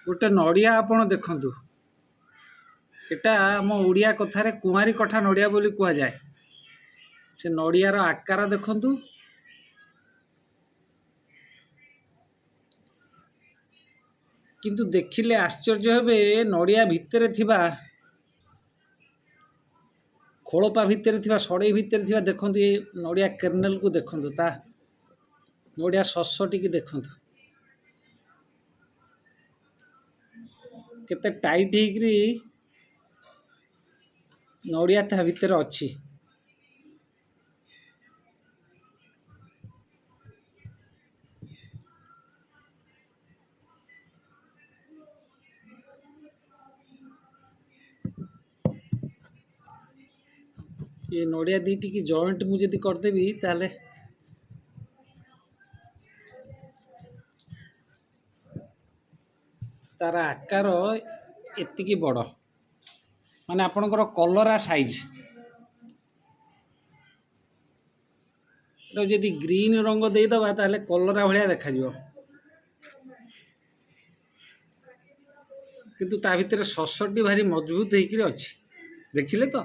गोटे नड़िया आपण देखंतु एटा आम ओडिया कथार कुआरी कठा नड़िया बोली कह जाए। से नड़ियार आकार देखंतु किंतु देखिले आश्चर्य हेबे नड़िया भितर थिबा खोलपा भितर थिबा सड़ई भितर थिबा देखंतु ये नड़िया कर्नेल को देखंतु ता नड़िया शस्यटी की देखंतु केते टाइट हेकरी नड़िया ता भितर अछि। ये नड़िया दीटी की जॉइंट मुझे यदि करदेवी ताले तार आकार एतिकी बड़ माने आपणकर कलरा साइज जदि ग्रीन रंग देदबा ताले कलरा भाया देखा किंतु ता भितर शस्यटी भारी मजबूत होकर अच्छी देखिले तो।